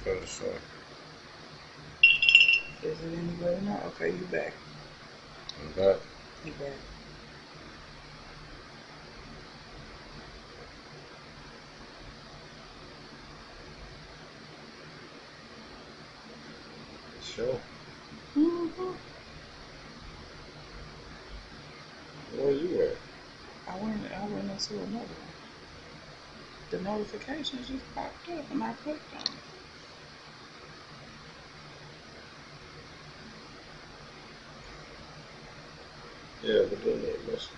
For sure. Is it any better now? Okay, you back. I'm back. You back. Sure. Mm-hmm. Where you at? I went into another one. The notifications just popped up and I clicked on it. Yeah, but then they must.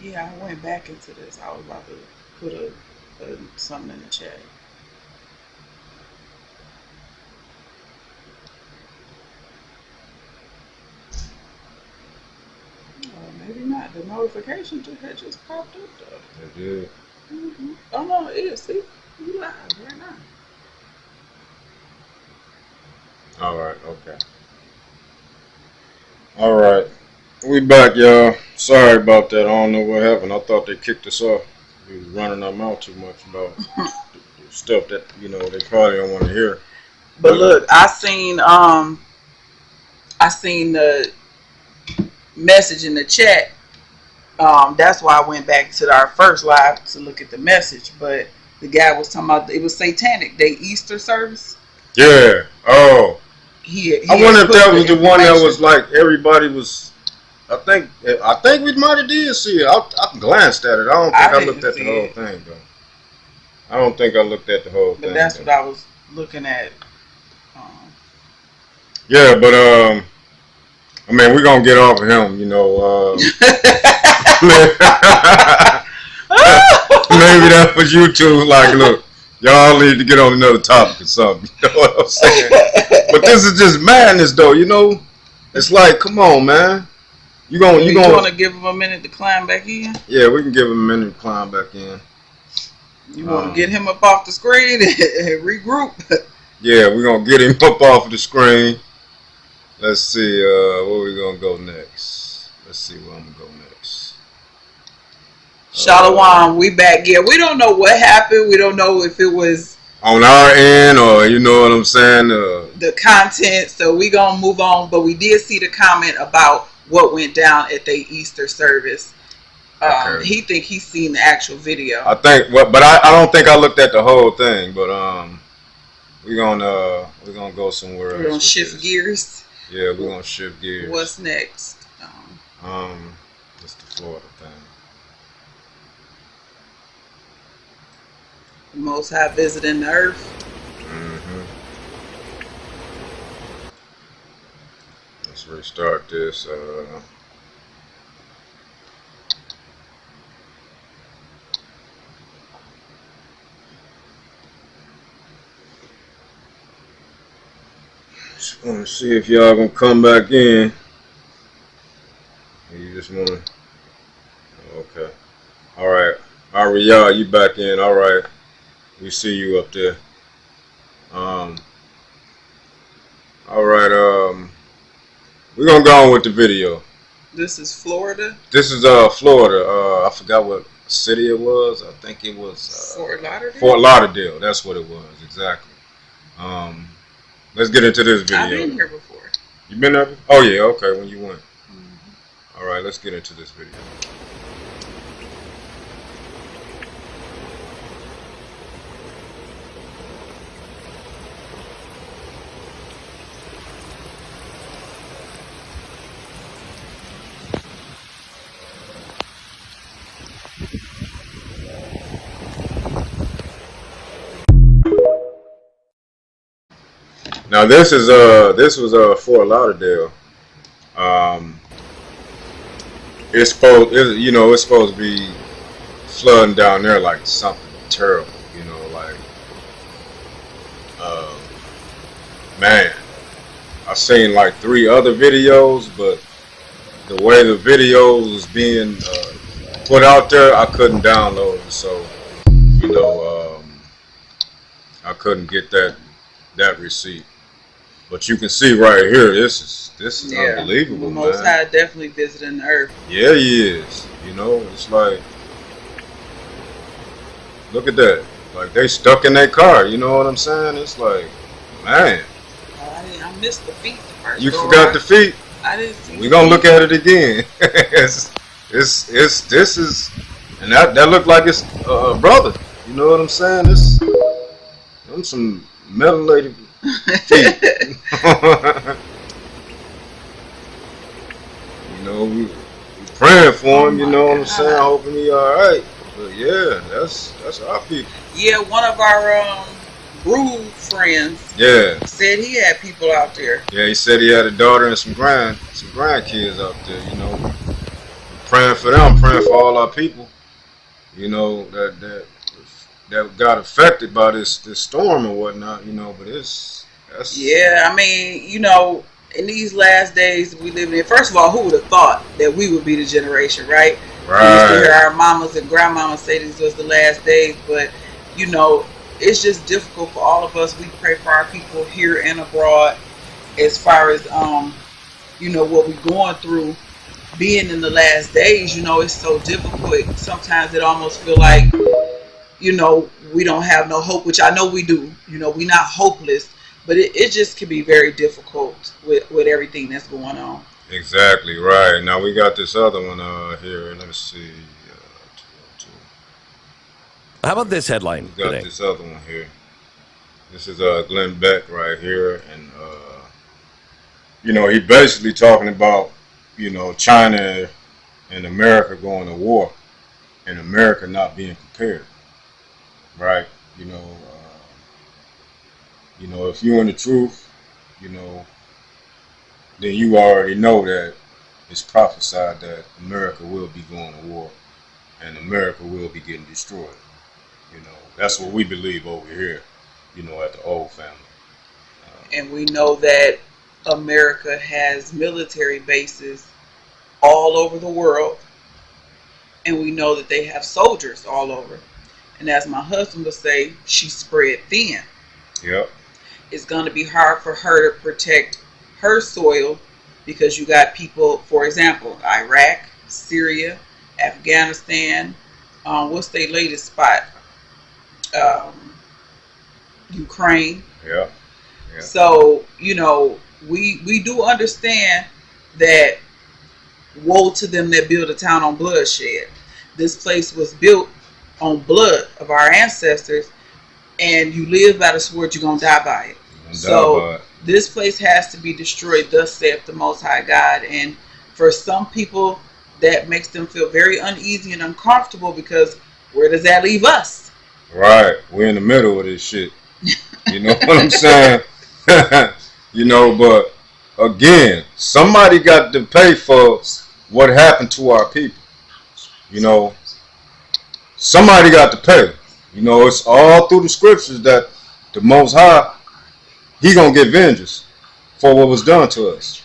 Yeah, I went back into this. I was about to put something in the chat. Maybe not. The notification had just popped up though. They did. Mm-hmm. Oh no, it is. See, you live right now. All right. Okay. All right. We back, y'all. Sorry about that. I don't know what happened. I thought they kicked us off. We was running our mouth too much about stuff that they probably don't want to hear. But look, I seen the message in the chat. That's why I went back to our first live to look at the message. But the guy was talking about it was satanic. They Easter service. Yeah. Oh. He I wonder if that was the one that was like everybody was. I think we might have did see it. I glanced at it. I don't think I looked at the whole thing though. I don't think I looked at the whole thing. But that's what I was looking at. Yeah, but I mean, we're gonna get off of him, maybe that was you two. Like, look, y'all need to get on another topic or something. You know what I'm saying? But this is just madness, though. It's like, come on, man. You want to give him a minute to climb back in? Yeah, we can give him a minute to climb back in. You want to get him up off the screen and regroup? Yeah, we're gonna get him up off the screen. Let's see, where we gonna go next? Let's see where I'm gonna go next. Shalom, we back. Yeah, we don't know what happened. We don't know if it was on our end or you know what I'm saying. The content. So we gonna move on. But we did see the comment about what went down at the Easter service. Okay. He think he's seen the actual video. I think, but I don't think I looked at the whole thing. But we're gonna go somewhere else. We're gonna shift gears. Yeah, we're gonna shift gears. What's next? It's the Florida thing. The Most High visiting the earth. Mm-hmm. Let's restart this. Just want to see if y'all gonna come back in. You just want to. Okay. All right. Ariel, you back in. All right. We see you up there. All right. We're gonna go on with the video. This is Florida. This is Florida. I forgot what city it was. I think it was Fort Lauderdale. Fort Lauderdale. That's what it was exactly. Let's get into this video. I've been here before. You been there? Oh yeah. Okay. When you went. Mm-hmm. All right. Let's get into this video. Now this was Fort Lauderdale. It's supposed to be flooding down there like something terrible, man. I've seen like 3 other videos, but the way the video was being put out there, I couldn't download it, so I couldn't get that receipt. But you can see right here, this is unbelievable, man. Most High definitely visiting the earth. Yeah, he is. It's like, look at that. Like they stuck in their car. You know what I'm saying? It's like, Man, I missed the feet the first you go forgot around. the feet. I didn't see. We gonna look at it again. This is, and that looked like it's a brother. You know what I'm saying? Them some mutilated feet. You know, we praying for him. You know what I'm saying? Hoping he all right. But yeah, that's our people. Yeah, one of our Groove friends Yeah, said he had people out there. yeah. He said he had a daughter and some grandkids out there. You know, praying for them, praying for all our people. You know that got affected by this storm and whatnot. You know, but that's Yeah, I mean, you know, in these last days we live in, first of all, who would have thought that we would be the generation, right? We used to hear right. our mamas and grandmamas say these was the last days, but you know, it's just difficult for all of us. We pray for our people here and abroad as far as you know, what we're going through being in the last days. You know, it's so difficult. Sometimes it almost feel like, you know, we don't have no hope, which I know we do. You know, we're not hopeless, but it just can be very difficult with everything that's going on. Exactly right. Now we got this other one here. Let me see. How about this headline We got today? this other one here. This is Glenn Beck right here, and you know, he basically talking about, you know, China and America going to war, and America not being prepared, right? You know, if you're in the truth, you know, then you already know that it's prophesied that America will be going to war, and America will be getting destroyed. You know, that's what we believe over here, you know, at the old family. And we know that America has military bases all over the world, and we know that they have soldiers all over. And as my husband would say, she's spread thin. Yep. It's going to be hard for her to protect her soil because you got people, for example, Iraq, Syria, Afghanistan. What's their latest spot? Ukraine. Yep. Yep. So, you know, we do understand that woe to them that build a town on bloodshed. This place was built on blood of our ancestors, and you live by the sword, you're going to die by it. So this place has to be destroyed, thus saith the Most High God. And for some people, that makes them feel very uneasy and uncomfortable, because where does that leave us? Right. We're in the middle of this shit. You know what I'm saying? You know, but again, somebody got to pay for what happened to our people. You know, somebody got to pay. You know, it's all through the scriptures that the Most High, He gonna get vengeance for what was done to us.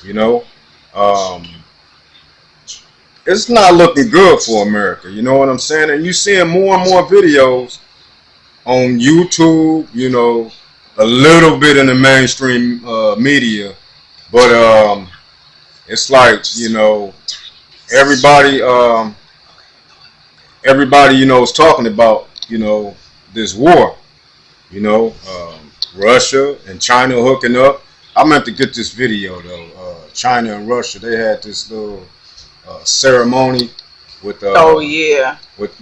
You know, it's not looking good for America. You know what I'm saying? And you seeing more and more videos on YouTube. You know, a little bit in the mainstream media, but it's like, you know, everybody you know is talking about, you know, this war. You know, Russia and China hooking up. I meant to get this video though. China and Russia, they had this little ceremony with Oh yeah, with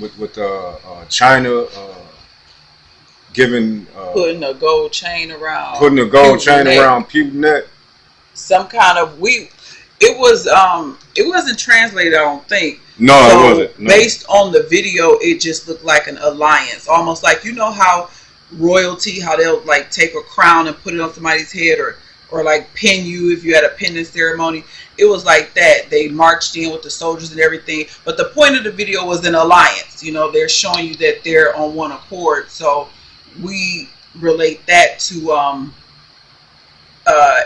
China giving putting a gold chain around Putin's neck. neck. Some kind of it wasn't translated, I don't think. No, So it wasn't. No. based on the video, it just looked like an alliance, almost like, you know how royalty, how they'll like take a crown and put it on somebody's head, or like pin you if you had a pinning ceremony. It was like that. They marched in with the soldiers and everything, but the point of the video was an alliance. You know, they're showing you that they're on one accord. So we relate that to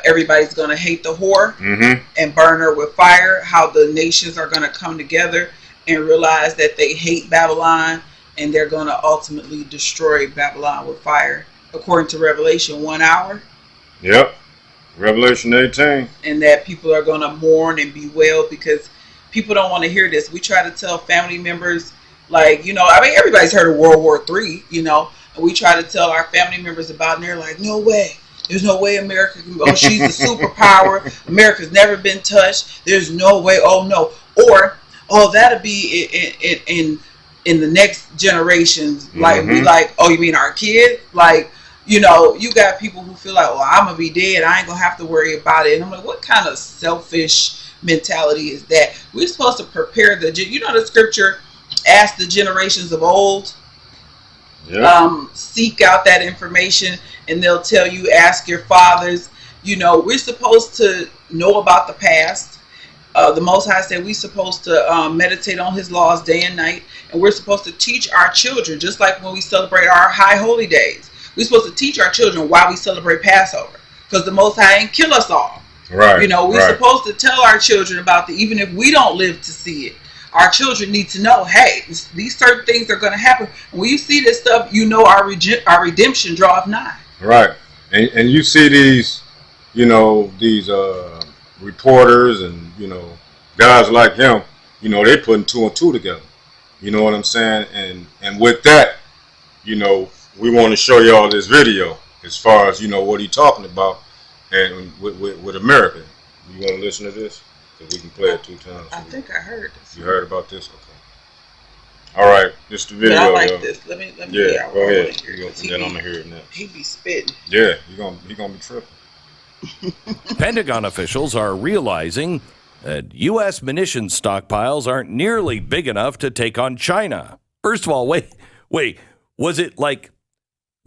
everybody's gonna hate the whore Mm-hmm. and burn her with fire. How the nations are gonna come together and realize that they hate Babylon, and they're gonna ultimately destroy Babylon with fire, according to Revelation 1 hour. Yep. Revelation 18. And that people are gonna mourn and bewail because people don't want to hear this. We try to tell family members, like, you know, I mean, everybody's heard of World War III, you know, And we try to tell our family members about it, and they're like, no way. There's no way America can go. Oh, she's a superpower. America's never been touched. There's no way. Oh, no. Or, oh, that'll be in the next generations. Like, we like, oh, you mean our kids? Like, you know, you got people who feel like, well, I'm going to be dead. I ain't going to have to worry about it. And I'm like, what kind of selfish mentality is that? We're supposed to prepare you know, the scripture, ask the generations of old. Yeah. Seek out that information, and they'll tell you, ask your fathers. You know, we're supposed to know about the past. The Most High said we're supposed to meditate on his laws day and night, and we're supposed to teach our children, just like when we celebrate our high holy days. We're supposed to teach our children why we celebrate Passover, because the Most High ain't kill us all. Right. You know, we're supposed to tell our children about even if we don't live to see it. Our children need to know, hey, these certain things are going to happen. When you see this stuff, you know our redemption draweth nigh. Right. And you see these, you know, these reporters and, you know, guys like him, you know, they putting 2 and 2 together. You know what I'm saying? And with that, you know, we want to show y'all this video as far as, you know, what he's talking about and with America. You want to listen to this? We can play it 2 times. I think I heard this. You heard about this? Okay. All right, this the video. But I like this. Let me. Yeah, go ahead. Then I'm gonna hear it now. He be spitting. Yeah, he gonna be tripping. Pentagon officials are realizing that U.S. munitions stockpiles aren't nearly big enough to take on China. First of all, wait, was it like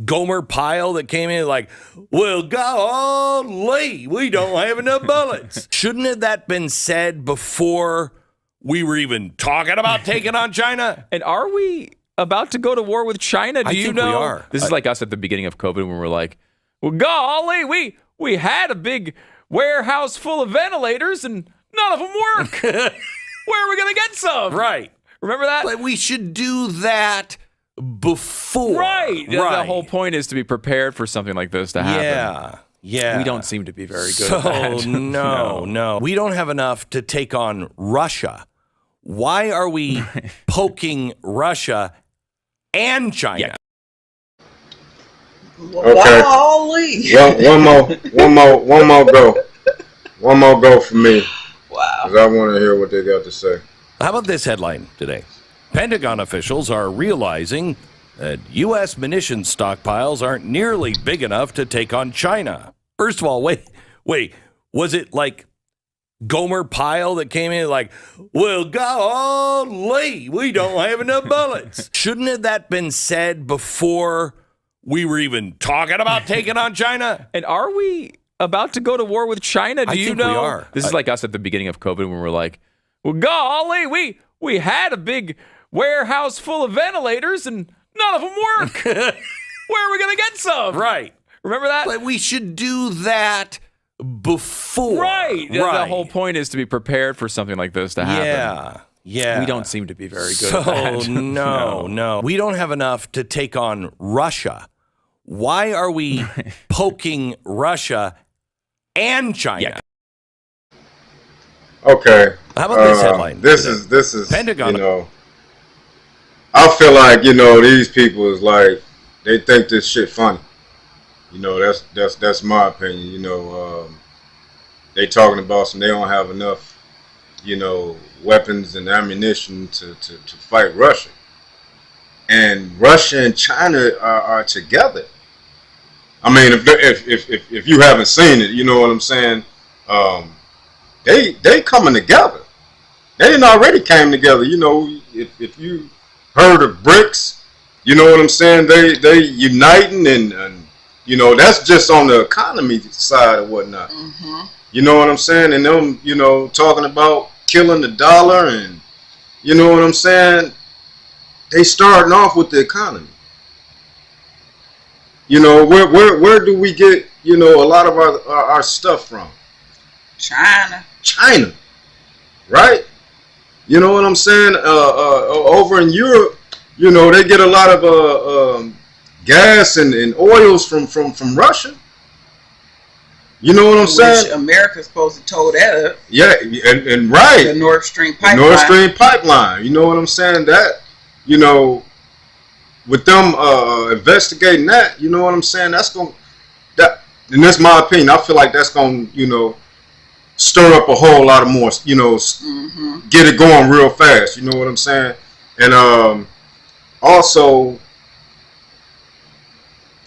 Gomer Pyle that came in like, well, golly, we don't have enough bullets? Shouldn't have that been said before we were even talking about taking on China? And are we about to go to war with China? Do you know? We are. This is like us at the beginning of COVID when we're like, well, golly, we had a big warehouse full of ventilators and none of them work. Where are we going to get some? Right. Remember that? But we should do that before. Right. The whole point is to be prepared for something like this to happen. Yeah. We don't seem to be very good at that. No. We don't have enough to take on Russia. Why are we poking Russia and China? Yeah. Okay. One more go. One more go for me. Wow. Because I want to hear what they got to say. How about this headline today? Pentagon officials are realizing that U.S. munitions stockpiles aren't nearly big enough to take on China. First of all, wait, was it like Gomer Pyle that came in like, well, golly, we don't have enough bullets? Shouldn't have that been said before we were even talking about taking on China? And are we about to go to war with China? Do you know? We are. This is like us at the beginning of COVID when we're like, well, golly, we had a big warehouse full of ventilators and none of them work. Where are we going to get some? Right. Remember that? But we should do that before. Right. The whole point is to be prepared for something like this to happen. Yeah. We don't seem to be very good at that. No. We don't have enough to take on Russia. Why are we poking Russia and China? Yeah. Okay. How about this headline? This is Pentagon. You know, I feel like, you know, these people is like, they think this shit funny. You know, that's my opinion. You know, they talking about they don't have enough, you know, weapons and ammunition to fight Russia. And Russia and China are together. I mean, if you haven't seen it, you know what I'm saying. They coming together. They didn't already came together. You know, if you heard of BRICS, you know what I'm saying. They uniting and you know, that's just on the economy side or whatnot. Mm-hmm. You know what I'm saying? And them, you know, talking about killing the dollar and, you know what I'm saying? They starting off with the economy. You know, where do we get, you know, a lot of our stuff from? China. Right? You know what I'm saying? Over in Europe, you know, they get a lot of gas and oils from Russia. You know what I'm saying? America's supposed to tow that up. Yeah, and right. The Nord Stream pipeline. The Nord Stream pipeline. You know what I'm saying? That, you know, with them investigating that, you know what I'm saying? That's going that, and that's my opinion. I feel like that's going to, you know, stir up a whole lot of more, you know, get it going real fast. You know what I'm saying? And also,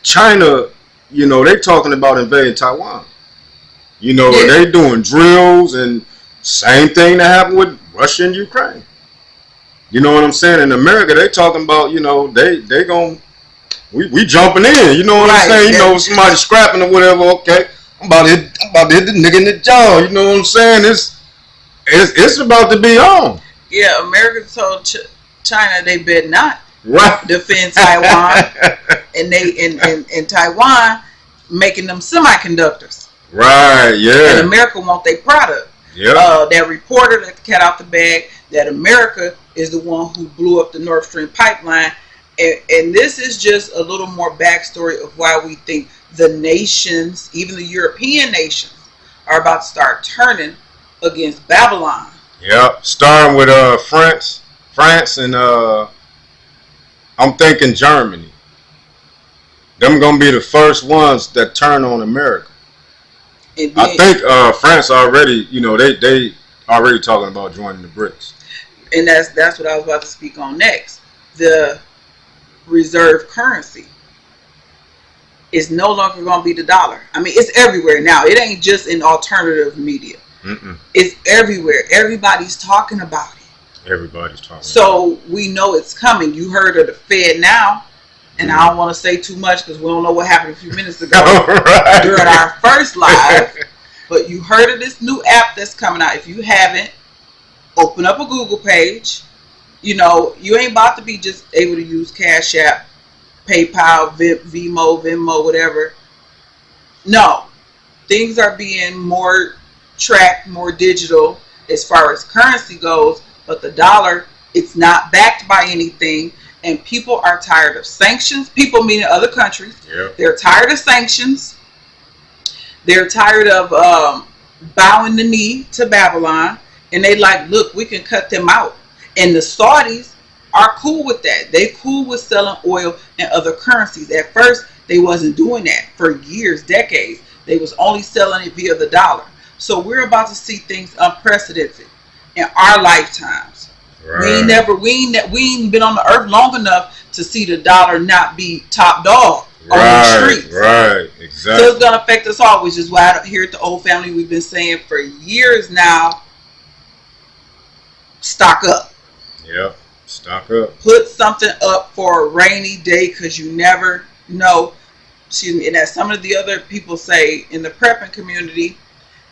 China, you know, they talking about invading Taiwan. You know, they doing drills and same thing that happened with Russia and Ukraine. You know what I'm saying? In America, they talking about, you know, they gon' we jumping in. You know what I'm saying? You know, somebody scrapping or whatever. Okay, I'm about to hit the nigga in the jaw. You know what I'm saying? It's about to be on. Yeah, America told China they better not defend Taiwan, and they in Taiwan making them semiconductors. Right. Yeah. And America want their product. Yeah. That reporter let the cat out the bag that America is the one who blew up the Nord Stream pipeline. And this is just a little more backstory of why we think the nations, even the European nations, are about to start turning against Babylon. Yep. Starting with France and I'm thinking Germany. Them gonna be the first ones that turn on America. Then, I think France already, you know, they already talking about joining the BRICS. And that's what I was about to speak on next. The reserve currency is no longer going to be the dollar. I mean, it's everywhere now. It ain't just in alternative media. It's everywhere. Everybody's talking about it. Everybody's talking. So we know it's coming. You heard of the Fed now, and I don't want to say too much because we don't know what happened a few minutes ago during our first live. But you heard of this new app that's coming out. If you haven't, open up a Google page. You know, you ain't about to be just able to use Cash App, PayPal, Venmo, whatever. No. Things are being more tracked, more digital as far as currency goes. But the dollar, it's not backed by anything. And people are tired of sanctions. People meaning other countries. Yep. They're tired of sanctions. They're tired of bowing the knee to Babylon. And they like, look, we can cut them out. And the Saudis are cool with that. They cool with selling oil and other currencies. At first, they wasn't doing that for years, decades. They was only selling it via the dollar. So we're about to see things unprecedented in our lifetimes. Right. We ain't been on the earth long enough to see the dollar not be top dog on the streets. Right, exactly. So it's going to affect us all, which is why here at the Old Family we've been saying for years now, stock up. Yep, stock up. Put something up for a rainy day because you never know. And as some of the other people say in the prepping community,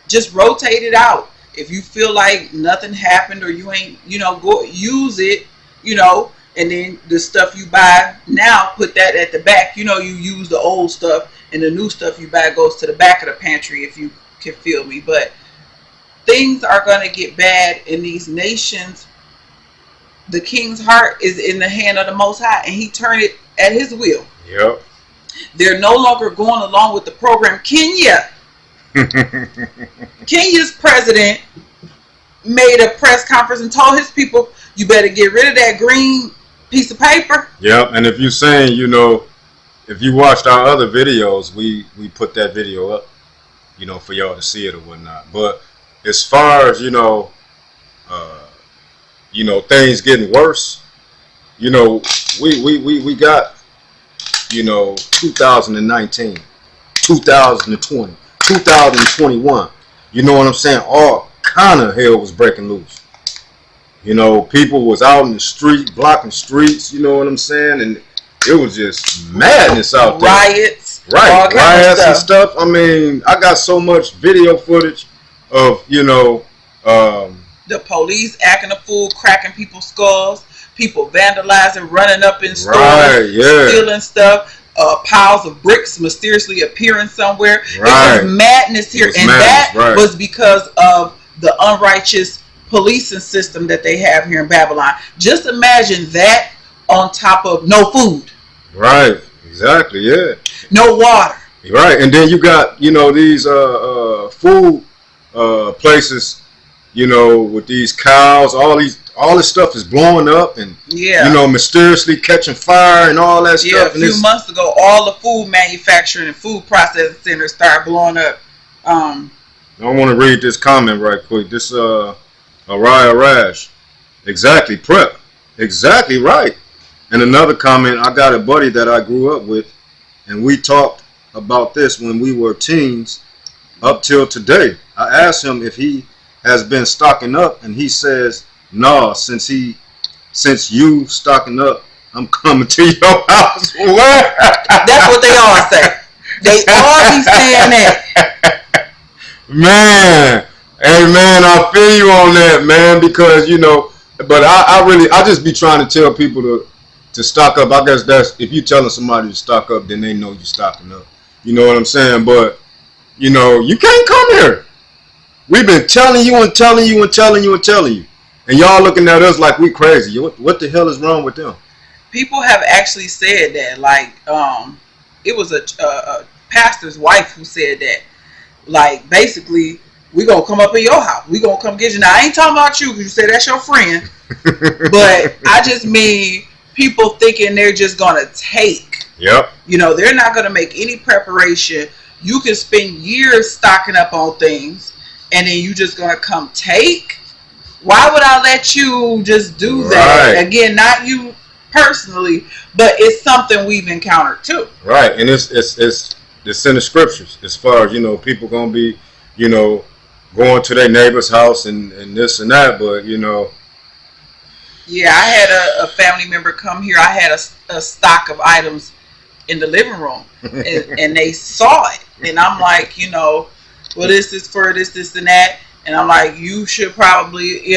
just rotate it out. If you feel like nothing happened or you ain't, you know, go use it, you know, and then the stuff you buy now, put that at the back. You know, you use the old stuff and the new stuff you buy goes to the back of the pantry, if you can feel me. But things are going to get bad in these nations. The king's heart is in the hand of the Most High, and he turned it at his will. Yep. They're no longer going along with the program. Kenya's president made a press conference and told his people, you better get rid of that green piece of paper. Yep. And if you're saying, you know, if you watched our other videos, we put that video up, you know, for y'all to see it or whatnot. But as far as, you know, things getting worse, you know, we got, you know, 2019, 2020, 2021. You know what I'm saying? All kind of hell was breaking loose. You know, people was out in the street, blocking streets, you know what I'm saying? And it was just madness out there. Riots. Right, riots and stuff. I mean, I got so much video footage of, you know, the police acting a fool, cracking people's skulls, people vandalizing, running up in stores, stealing stuff, piles of bricks mysteriously appearing somewhere. It was madness here, and that was because of the unrighteous policing system that they have here in Babylon. Just imagine that on top of no food. Right, exactly, yeah. No water. Right, and then you got, you know, these food places, you know, with these cows, all all this stuff is blowing up and Yeah. mysteriously catching fire and all that Yeah, stuff. a few months ago, all the food manufacturing and food processing centers started blowing up. I want to read this comment right quick. This Araya Rash. Exactly, prep. Exactly right. And another comment, I got a buddy that I grew up with, and we talked about this when we were teens up till today. I asked him if he has been stocking up, and he says, "Nah, since you stocking up, I'm coming to your house." That's what they all say. They all be saying that. Man, hey man, I feel you on that, man, because but I just be trying to tell people to stock up. I guess that's, if you telling somebody to stock up, then they know you're stocking up. You know what I'm saying? But you can't come here. We've been telling you and telling you and telling you and telling you, and y'all looking at us like we crazy. What the hell is wrong with them? People have actually said that. Like, it was a pastor's wife who said that. Like, basically, we gonna come up in your house. We gonna come get you. Now, I ain't talking about you because you said that's your friend. But I just mean people thinking they're just gonna take. Yep. They're not gonna make any preparation. You can spend years stocking up on things, and then you just gonna come take. Why would I let you just do that? Right. Again, not you personally, but it's something we've encountered too. Right, and it's in the scriptures as far as people gonna be going to their neighbor's house and this and that, but Yeah, I had a family member come here. I had a stock of items in the living room, and they saw it, and I'm like, well, this is for this and that, and I'm like, you should probably,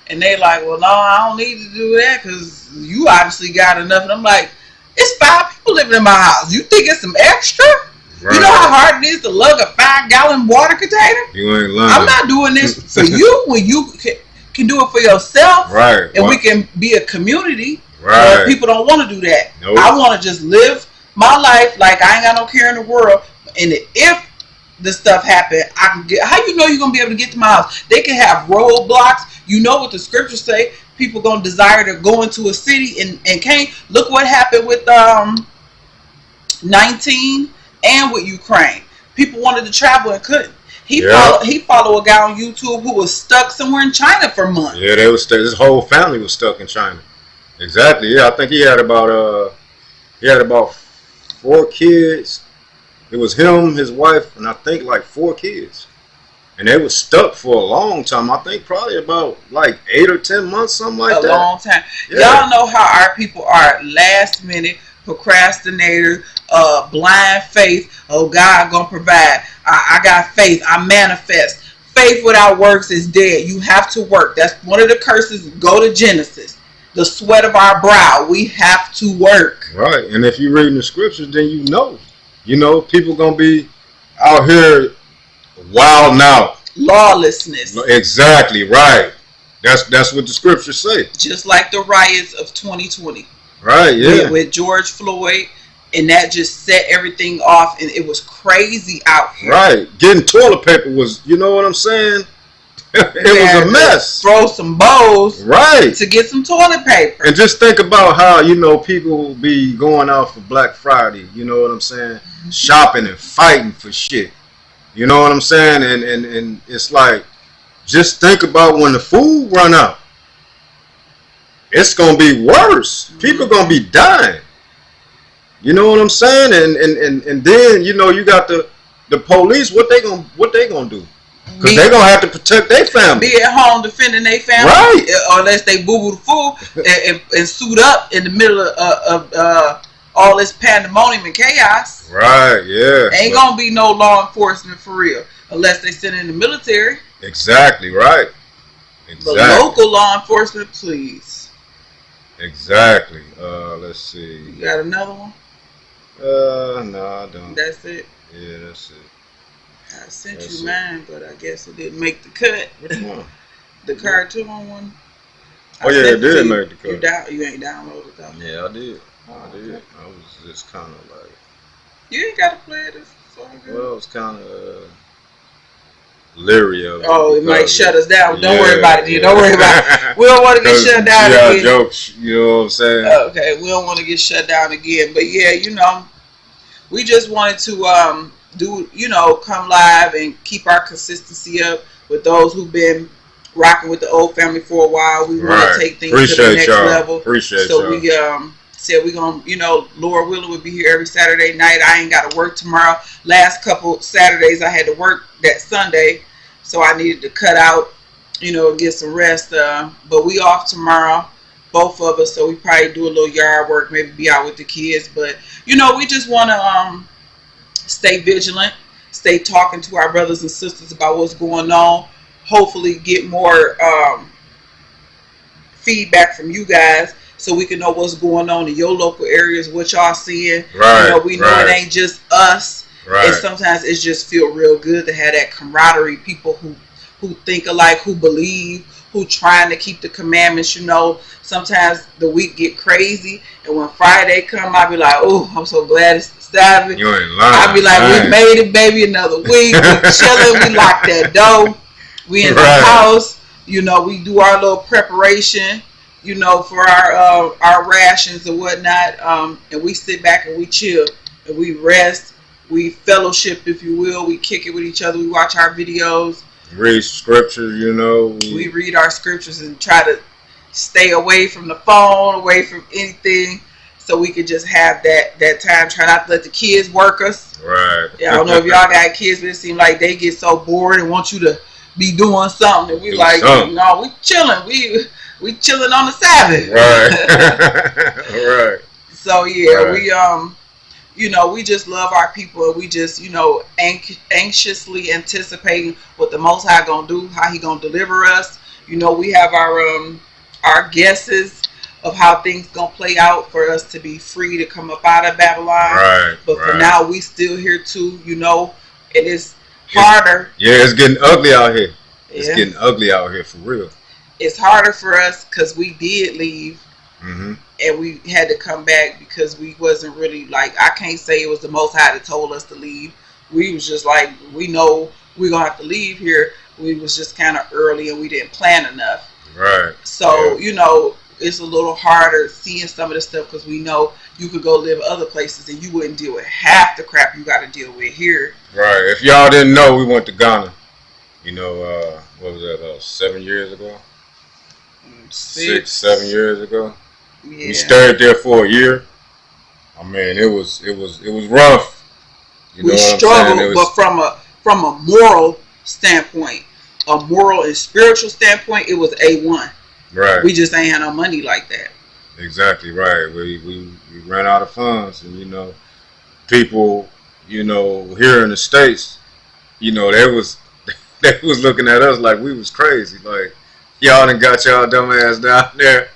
and they like, well, no, I don't need to do that because you obviously got enough, and I'm like, it's 5 people living in my house. You think it's some extra? Right. You know how hard it is to lug a 5-gallon water container? You ain't lying. I'm not doing this for you when you can do it for yourself. Right. And we can be a community. Right. But people don't want to do that. Nope. I want to just live my life like I ain't got no care in the world. And if the stuff happen, I can get. How you're gonna be able to get to my house? They can have roadblocks. You know what the scriptures say? People gonna desire to go into a city and can't. Look what happened with 19 and with Ukraine. People wanted to travel and couldn't. He followed a guy on YouTube who was stuck somewhere in China for months. Yeah, they was stuck. His whole family was stuck in China. Exactly. Yeah, I think he had about 4 kids. It was him, his wife, and I think like 4 kids. And they were stuck for a long time. I think probably about like 8 or 10 months, something like that. A long time. Yeah. Y'all know how our people are: last minute procrastinators, blind faith. Oh, God gonna provide. I got faith. I manifest. Faith without works is dead. You have to work. That's one of the curses. Go to Genesis. The sweat of our brow. We have to work. Right. And if you read the scriptures, then people gonna be out here wild now. Lawlessness. Exactly right. That's what the scriptures say. Just like the riots of 2020. Right. Yeah. With George Floyd, and that just set everything off, and it was crazy out here. Right. Getting toilet paper was, you know what I'm saying? It was a mess. Throw some bows, right, to get some toilet paper. And just think about how people be going out for Black Friday. You know what I'm saying? Mm-hmm. Shopping and fighting for shit. You know what I'm saying? And it's like, just think about when the food run out. It's gonna be worse. Mm-hmm. People gonna be dying. You know what I'm saying? And then you got the police. What they gonna do? Because they're going to have to protect their family. Be at home defending their family. Right. Unless they boo-boo the fool and suit up in the middle of all this pandemonium and chaos. Right, yeah. Ain't going to be no law enforcement for real. Unless they send in the military. Exactly, right. Exactly. But local law enforcement, please. Exactly. Let's see. You got another one? No, I don't. That's it? Yeah, that's it. I sent you mine, but I guess it didn't make the cut. Which one? The cartoon one. Oh yeah, it did make the cut. You ain't downloaded it though. Yeah, I did. I did. I was just kind of like. You ain't got to play this. Well, it's kind of. leery of it. Oh, it might shut us down. Don't Yeah, worry about it. yeah. Don't worry about it. We don't want to get shut down Yeah, again. jokes. You know what I'm saying? Okay, we don't want to get shut down again. But yeah, you know, we just wanted to do, you know, come live and keep our consistency up with those who've been rocking with the old family for a while. We want to take things to the next level. Appreciate so y'all. we said we're gonna, you know, Lord willing, will be here every Saturday night. I ain't got to work tomorrow. Last couple Saturdays I had to work that Sunday, so I needed to cut out, you know, get some rest. But we off tomorrow, both of us, so we probably do a little yard work, maybe be out with the kids. But you know, we just want to stay vigilant, stay talking to our brothers and sisters about what's going on. Hopefully get more feedback from you guys so we can know what's going on in your local areas, what y'all seeing. Right, you know, we know it ain't just us. Right. And sometimes it just feel real good to have that camaraderie, people who think alike, who believe, who trying to keep the commandments. You know, sometimes the week get crazy, and when Friday come, I be like, oh, I'm so glad it's the Sabbath. You ain't lying. I be like, we made it, baby, another week. We chilling, we lock that door. We in the house, you know, we do our little preparation, you know, for our rations and whatnot, and we sit back and we chill, and we rest, we fellowship, if you will, we kick it with each other, we watch our videos. Read scriptures, you know. We read our scriptures and try to stay away from the phone, away from anything, so we could just have that time. Try not to let the kids work us. Right. Yeah, I don't know if y'all got kids, but it seems like they get so bored and want you to be doing something, and we like, no, we chilling. We chilling on the Sabbath. Right. Right. So yeah, we you know, we just love our people, and we just, you know, anxiously anticipating what the Most High gonna do, how He gonna deliver us. You know, we have our guesses of how things gonna play out for us to be free to come up out of Babylon. Right. But for now, we still here too. You know, it is harder. Yeah, it's getting ugly out here. It's Yeah. getting ugly out here for real. It's harder for us because we did leave, Mm-hmm. and we had to come back because we wasn't really, like, I can't say it was the Most High that told us to leave. We was just like, we know we're gonna have to leave here. We was just kind of early, and we didn't plan enough. Right. So you know, it's a little harder seeing some of the stuff because we know you could go live other places and you wouldn't deal with half the crap you got to deal with here. Right. If y'all didn't know, we went to Ghana. You know, what was that? 7 years ago. 6, 7 years ago. Yeah. We stayed there for a year. I mean, it was rough. You know We what I'm struggled, saying? but from a moral standpoint, a moral and spiritual standpoint, it was A1. Right. We just ain't had no money like that. Exactly right. We ran out of funds, and you know, people, you know, here in the States, you know, they was looking at us like we was crazy. Like, y'all done got y'all dumb ass down there.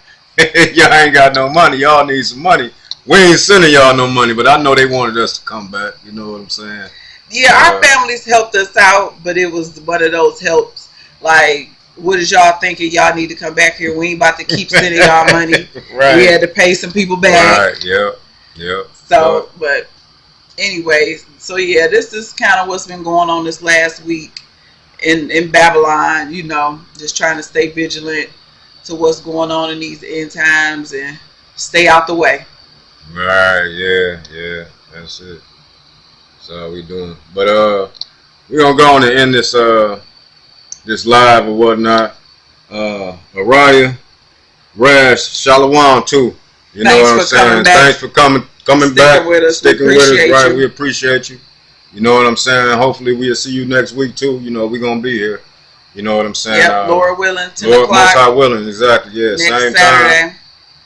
Y'all ain't got no money. Y'all need some money. We ain't sending y'all no money, but I know they wanted us to come back. You know what I'm saying? Yeah, our families helped us out, but it was one of those helps. Like, what is y'all thinking? Y'all need to come back here. We ain't about to keep sending y'all money. Right. We had to pay some people back. Right. Yep. Yep. So, but anyways, so yeah, this is kind of what's been going on this last week in Babylon. You know, just trying to stay vigilant to what's going on in these end times and stay out the way. Right. Yeah. That's it. That's all we doing. But we're gonna go on and end this this live or whatnot. Araya, Rash, Shalom too. You know Thanks what I'm for saying? coming back. Thanks for coming Sticking back, with us. sticking We with us. appreciate Right, you. we appreciate you. You know what I'm saying? Hopefully we'll see you next week too. You know, we're gonna be here. You know what I'm saying? Yep, Lord willing, 10 Lord, Most High o'clock willing, exactly. Yeah, next same Saturday. time.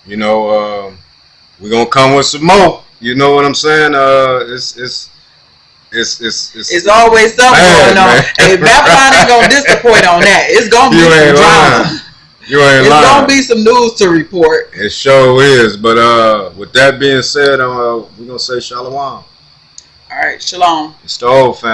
You know, we're gonna come with some more. You know what I'm saying? It's always something bad, going on. man. Hey, Babylon ain't gonna disappoint on that. It's gonna be You some ain't drama. lying. You ain't It's lying. gonna be some news to report. It sure is. But with that being said, we're gonna say Shalom. All right, shalom. It's the old family.